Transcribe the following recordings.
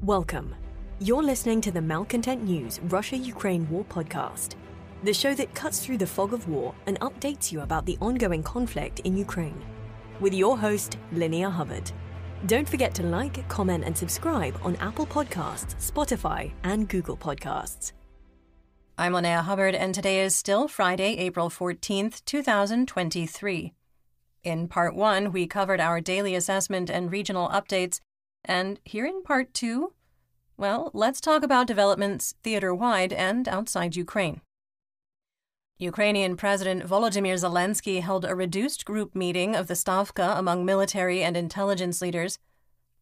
Welcome. You're listening to the Malcontent News Russia-Ukraine War podcast, the show that cuts through the fog of war and updates you about the ongoing conflict in Ukraine. With your host, Linnea Hubbard. Don't forget to like, comment, and subscribe on Apple Podcasts, Spotify, and Google Podcasts. I'm Linnea Hubbard, and today is still Friday, April 14th, 2023. In Part 1, we covered our daily assessment and regional updates, and here in Part 2, well, let's talk about developments theater-wide and outside Ukraine. Ukrainian President Volodymyr Zelensky held a reduced group meeting of the Stavka among military and intelligence leaders.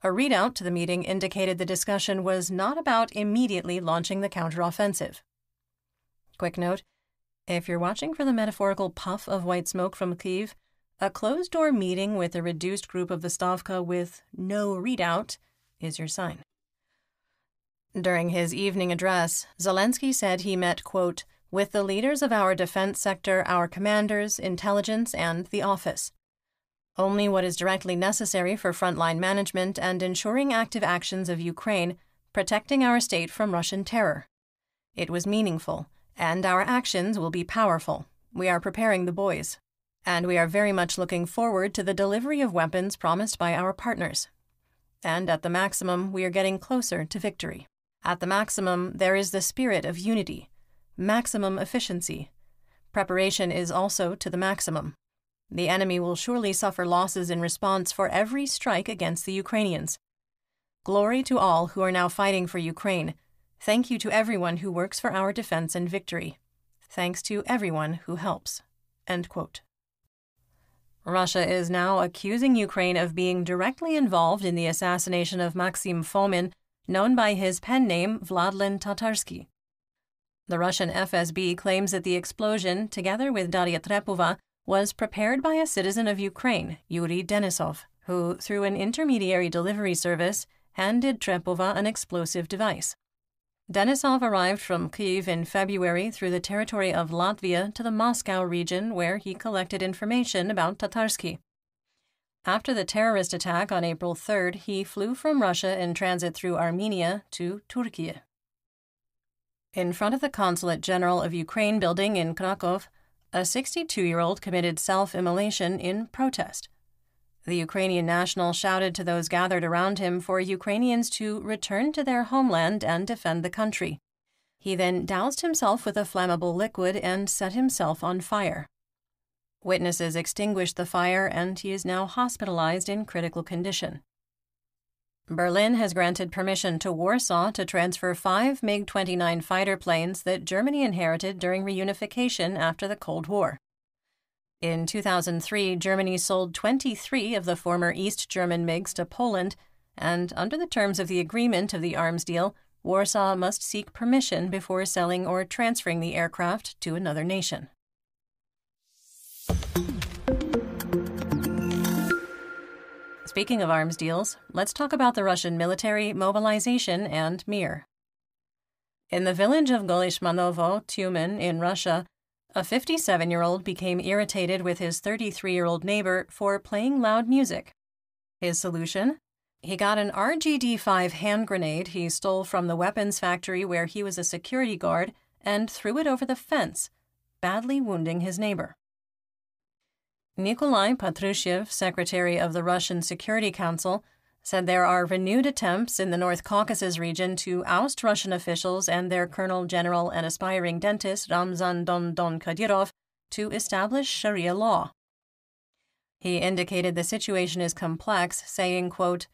A readout to the meeting indicated the discussion was not about immediately launching the counteroffensive. Quick note, if you're watching for the metaphorical puff of white smoke from Kyiv, a closed-door meeting with a reduced group of the Stavka with no readout is your sign. During his evening address, Zelensky said he met, quote, with the leaders of our defense sector, our commanders, intelligence, and the office. Only what is directly necessary for frontline management and ensuring active actions of Ukraine, protecting our state from Russian terror. It was meaningful, and our actions will be powerful. We are preparing the boys. And we are very much looking forward to the delivery of weapons promised by our partners. And at the maximum, we are getting closer to victory. At the maximum, there is the spirit of unity, maximum efficiency. Preparation is also to the maximum. The enemy will surely suffer losses in response for every strike against the Ukrainians. Glory to all who are now fighting for Ukraine. Thank you to everyone who works for our defense and victory. Thanks to everyone who helps." End quote. Russia is now accusing Ukraine of being directly involved in the assassination of Maxim Fomin, known by his pen name Vladlen Tatarsky. The Russian FSB claims that the explosion, together with Daria Trepova, was prepared by a citizen of Ukraine, Yuri Denisov, who, through an intermediary delivery service, handed Trepova an explosive device. Denisov arrived from Kyiv in February through the territory of Latvia to the Moscow region, where he collected information about Tatarsky. After the terrorist attack on April 3rd, he flew from Russia in transit through Armenia to Turkey. In front of the Consulate General of Ukraine building in Krakow, a 62-year-old committed self-immolation in protest. The Ukrainian national shouted to those gathered around him for Ukrainians to return to their homeland and defend the country. He then doused himself with a flammable liquid and set himself on fire. Witnesses extinguished the fire, and he is now hospitalized in critical condition. Berlin has granted permission to Warsaw to transfer 5 MiG-29 fighter planes that Germany inherited during reunification after the Cold War. In 2003, Germany sold 23 of the former East German MiGs to Poland, and under the terms of the agreement of the arms deal, Warsaw must seek permission before selling or transferring the aircraft to another nation. Speaking of arms deals, let's talk about the Russian military, mobilization, and mir. In the village of Golishmanovo, Tyumen, in Russia, a 57-year-old became irritated with his 33-year-old neighbor for playing loud music. His solution? He got an RGD-5 hand grenade he stole from the weapons factory where he was a security guard and threw it over the fence, badly wounding his neighbor. Nikolai Patrushev, secretary of the Russian Security Council, said there are renewed attempts in the North Caucasus region to oust Russian officials and their colonel general and aspiring dentist Ramzan Don Kadyrov to establish Sharia law. He indicated the situation is complex, saying, quote,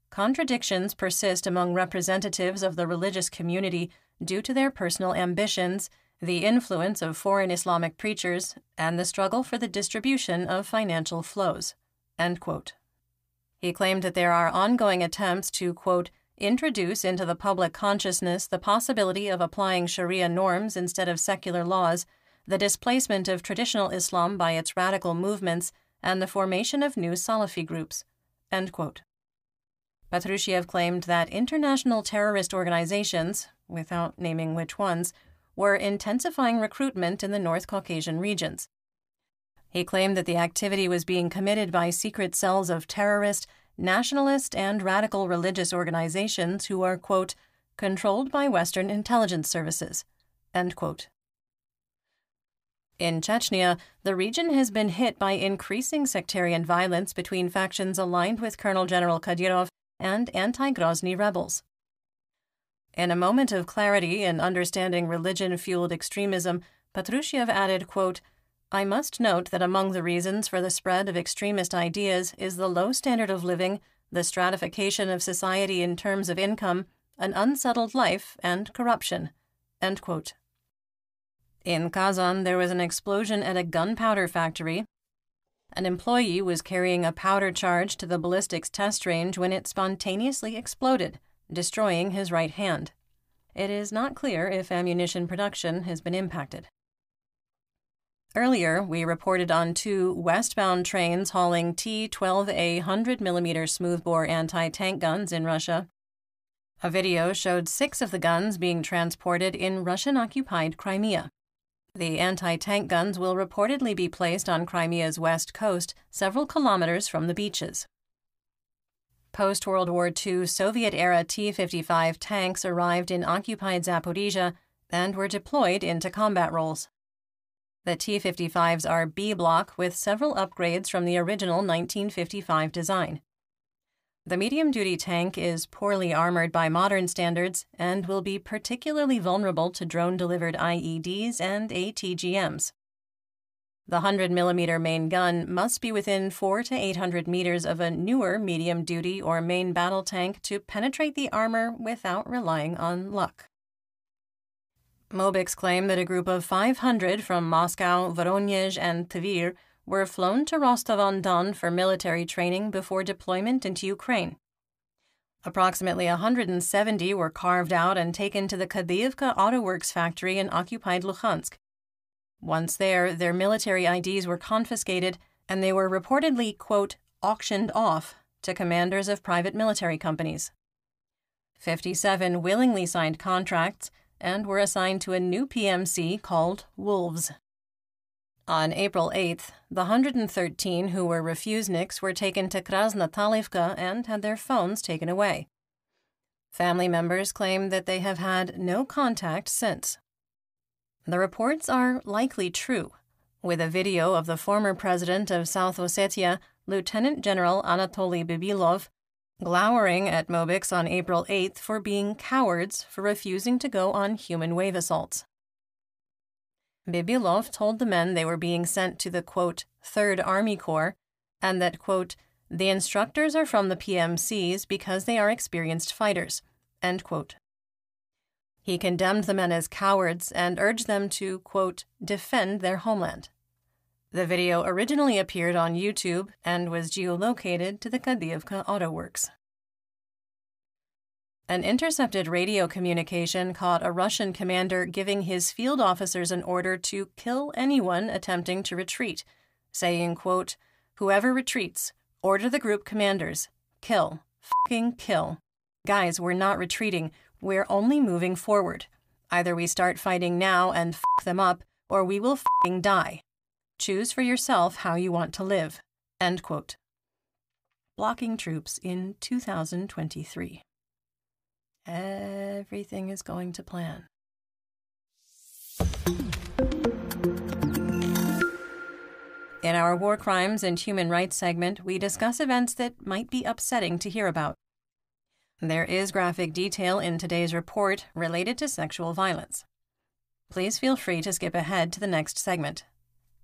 contradictions persist among representatives of the religious community due to their personal ambitions, the influence of foreign Islamic preachers, and the struggle for the distribution of financial flows. End quote. He claimed that there are ongoing attempts to, quote, introduce into the public consciousness the possibility of applying Sharia norms instead of secular laws, the displacement of traditional Islam by its radical movements, and the formation of new Salafi groups. End quote. Patrushev claimed that international terrorist organizations, without naming which ones, were intensifying recruitment in the North Caucasian regions. He claimed that the activity was being committed by secret cells of terrorist nationalist and radical religious organizations who are, quote, controlled by Western intelligence services, end quote. In Chechnya, the region has been hit by increasing sectarian violence between factions aligned with Colonel General Kadyrov and anti-Grozny rebels. In a moment of clarity in understanding religion-fueled extremism, Patrushev added, quote, I must note that among the reasons for the spread of extremist ideas is the low standard of living, the stratification of society in terms of income, an unsettled life, and corruption, end quote. In Kazan, there was an explosion at a gunpowder factory. An employee was carrying a powder charge to the ballistics test range when it spontaneously exploded, destroying his right hand. It is not clear if ammunition production has been impacted. Earlier, we reported on 2 westbound trains hauling T-12A 100mm smoothbore anti-tank guns in Russia. A video showed 6 of the guns being transported in Russian-occupied Crimea. The anti-tank guns will reportedly be placed on Crimea's west coast, several kilometers from the beaches. Post-World War II Soviet-era T-55 tanks arrived in occupied Zaporizhia and were deployed into combat roles. The T-55s are B-block with several upgrades from the original 1955 design. The medium-duty tank is poorly armored by modern standards and will be particularly vulnerable to drone-delivered IEDs and ATGMs. The 100mm main gun must be within 400 to 800 meters of a newer medium-duty or main battle tank to penetrate the armor without relying on luck. Mobics claim that a group of 500 from Moscow, Voronezh, and Tver were flown to Rostov-on-Don for military training before deployment into Ukraine. Approximately 170 were carved out and taken to the Kadyrivka Auto Works factory in occupied Luhansk. Once there, their military IDs were confiscated, and they were reportedly, quote, auctioned off to commanders of private military companies. 57 willingly signed contracts and were assigned to a new PMC called Wolves. On April 8th, the 113 who were refuseniks were taken to Krasnotalivka and had their phones taken away. Family members claim that they have had no contact since. The reports are likely true, with a video of the former president of South Ossetia, Lieutenant General Anatoly Bibilov, glowering at Mobics on April 8th for being cowards for refusing to go on human wave assaults. Bibilov told the men they were being sent to the, quote, 3rd Army Corps, and that, quote, the instructors are from the PMCs because they are experienced fighters, end quote. He condemned the men as cowards and urged them to, quote, defend their homeland. The video originally appeared on YouTube and was geolocated to the Kadyrivka Auto Works. An intercepted radio communication caught a Russian commander giving his field officers an order to kill anyone attempting to retreat, saying, quote, whoever retreats, order the group commanders, kill, fucking kill. Guys, we're not retreating, we're only moving forward. Either we start fighting now and fuck them up, or we will fucking die. Choose for yourself how you want to live, end quote. Blocking troops in 2023. Everything is going to plan. In our War Crimes and Human Rights segment, we discuss events that might be upsetting to hear about. There is graphic detail in today's report related to sexual violence. Please feel free to skip ahead to the next segment.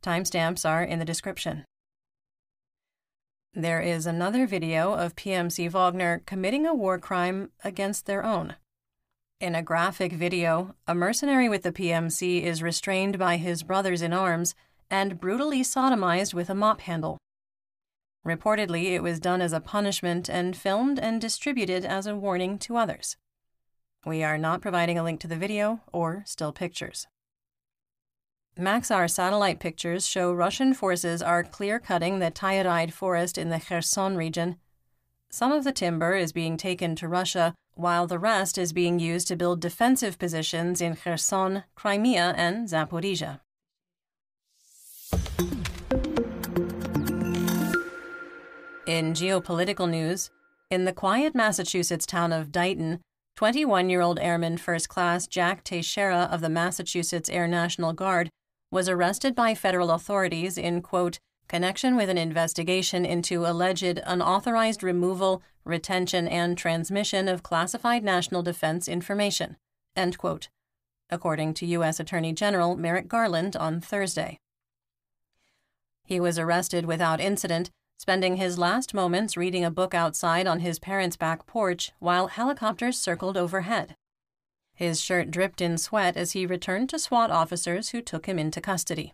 Timestamps are in the description. There is another video of PMC Wagner committing a war crime against their own. In a graphic video, a mercenary with the PMC is restrained by his brothers in arms and brutally sodomized with a mop handle. Reportedly, it was done as a punishment and filmed and distributed as a warning to others. We are not providing a link to the video or still pictures. Maxar satellite pictures show Russian forces are clear-cutting the Tayaride forest in the Kherson region. Some of the timber is being taken to Russia, while the rest is being used to build defensive positions in Kherson, Crimea, and Zaporizhia. In geopolitical news, in the quiet Massachusetts town of Dighton, 21-year-old Airman First Class Jack Teixeira of the Massachusetts Air National Guard was arrested by federal authorities in, quote, connection with an investigation into alleged unauthorized removal, retention, and transmission of classified national defense information, end quote, according to U.S. Attorney General Merrick Garland on Thursday. He was arrested without incident, spending his last moments reading a book outside on his parents' back porch while helicopters circled overhead. His shirt dripped in sweat as he returned to SWAT officers who took him into custody.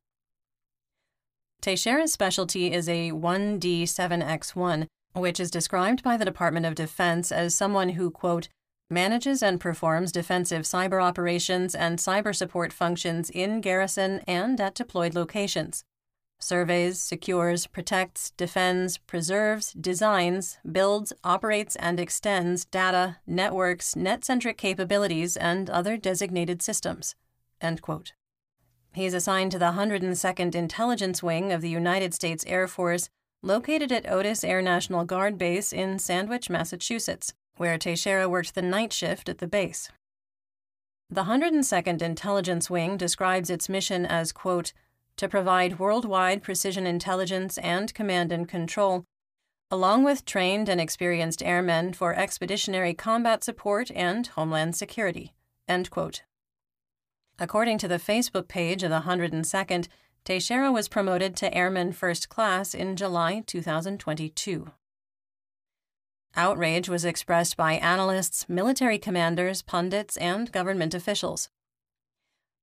Teixeira's specialty is a 1D7X1, which is described by the Department of Defense as someone who, quote, manages and performs defensive cyber operations and cyber support functions in garrison and at deployed locations. Surveys, secures, protects, defends, preserves, designs, builds, operates, and extends data, networks, net-centric capabilities, and other designated systems, end quote. He's assigned to the 102nd Intelligence Wing of the United States Air Force, located at Otis Air National Guard Base in Sandwich, Massachusetts, where Teixeira worked the night shift at the base. The 102nd Intelligence Wing describes its mission as, quote, to provide worldwide precision intelligence and command and control, along with trained and experienced airmen for expeditionary combat support and homeland security, end quote. According to the Facebook page of the 102nd, Teixeira was promoted to Airman First Class in July 2022. Outrage was expressed by analysts, military commanders, pundits, and government officials.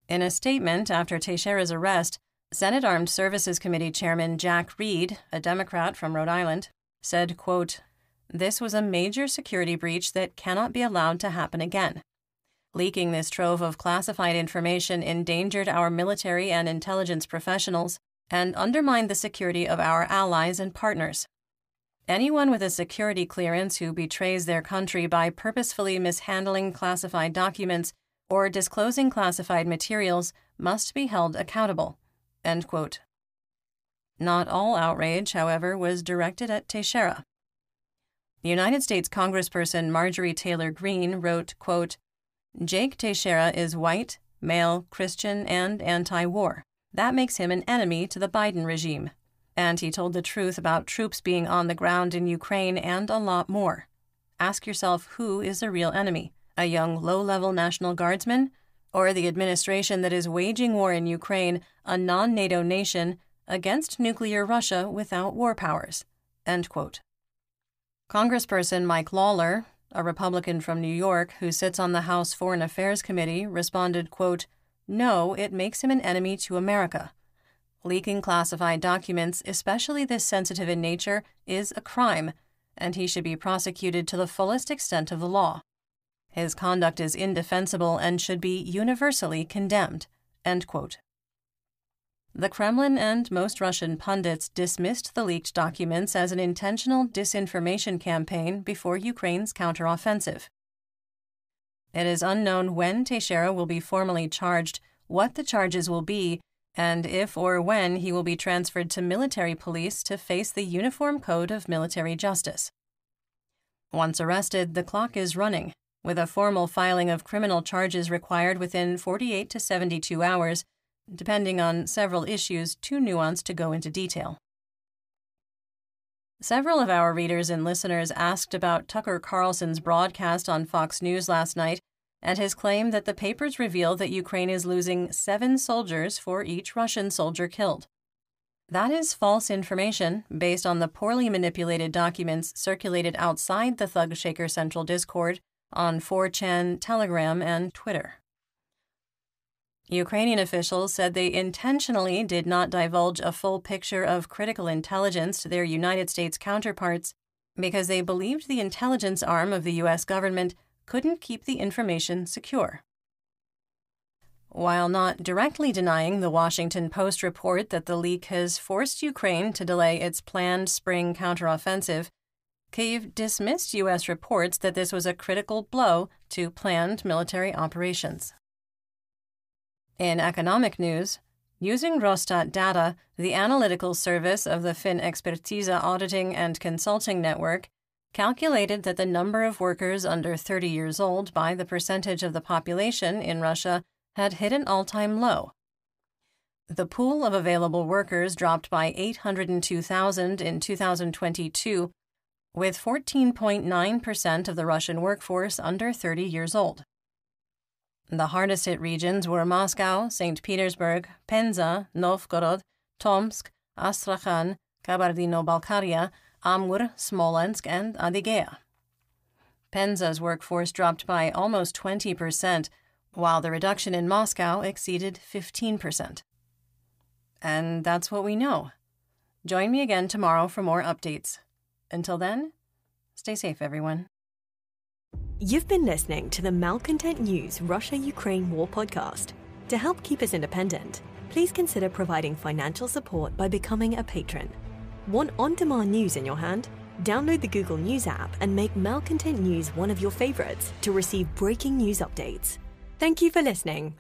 In a statement after Teixeira's arrest, Senate Armed Services Committee Chairman Jack Reed, a Democrat from Rhode Island, said, quote, this was a major security breach that cannot be allowed to happen again. Leaking this trove of classified information endangered our military and intelligence professionals and undermined the security of our allies and partners. Anyone with a security clearance who betrays their country by purposefully mishandling classified documents or disclosing classified materials must be held accountable, end quote. Not all outrage, however, was directed at Teixeira. United States Congressperson Marjorie Taylor Greene wrote, quote, Jake Teixeira is white, male, Christian, and anti-war. That makes him an enemy to the Biden regime. And he told the truth about troops being on the ground in Ukraine and a lot more. Ask yourself who is the real enemy, a young low-level National Guardsman, or the administration that is waging war in Ukraine, a non-NATO nation, against nuclear Russia without war powers, end quote. Congressperson Mike Lawler, a Republican from New York who sits on the House Foreign Affairs Committee, responded, quote, no, it makes him an enemy to America. Leaking classified documents, especially this sensitive in nature, is a crime, and he should be prosecuted to the fullest extent of the law. His conduct is indefensible and should be universally condemned, end quote. The Kremlin and most Russian pundits dismissed the leaked documents as an intentional disinformation campaign before Ukraine's counteroffensive. It is unknown when Teixeira will be formally charged, what the charges will be, and if or when he will be transferred to military police to face the Uniform Code of Military Justice. Once arrested, the clock is running, with a formal filing of criminal charges required within 48 to 72 hours, depending on several issues too nuanced to go into detail. Several of our readers and listeners asked about Tucker Carlson's broadcast on Fox News last night and his claim that the papers reveal that Ukraine is losing 7 soldiers for each Russian soldier killed. That is false information based on the poorly manipulated documents circulated outside the Thug Shaker Central Discord on 4chan, Telegram, and Twitter. Ukrainian officials said they intentionally did not divulge a full picture of critical intelligence to their United States counterparts because they believed the intelligence arm of the U.S. government couldn't keep the information secure. While not directly denying the Washington Post report that the leak has forced Ukraine to delay its planned spring counteroffensive, Kyiv dismissed U.S. reports that this was a critical blow to planned military operations. In economic news, Using Rostat data, the analytical service of the Finexpertise Auditing and Consulting Network calculated that the number of workers under 30 years old by the percentage of the population in Russia had hit an all-time low. The pool of available workers dropped by 802,000 in 2022, with 14.9% of the Russian workforce under 30 years old. The hardest-hit regions were Moscow, St. Petersburg, Penza, Novgorod, Tomsk, Astrakhan, Kabardino-Balkaria, Amur, Smolensk, and Adygea. Penza's workforce dropped by almost 20%, while the reduction in Moscow exceeded 15%. And that's what we know. Join me again tomorrow for more updates. Until then, stay safe, everyone. You've been listening to the Malcontent News Russia-Ukraine War podcast. To help keep us independent, please consider providing financial support by becoming a patron. Want on-demand news in your hand? Download the Google News app and make Malcontent News one of your favorites to receive breaking news updates. Thank you for listening.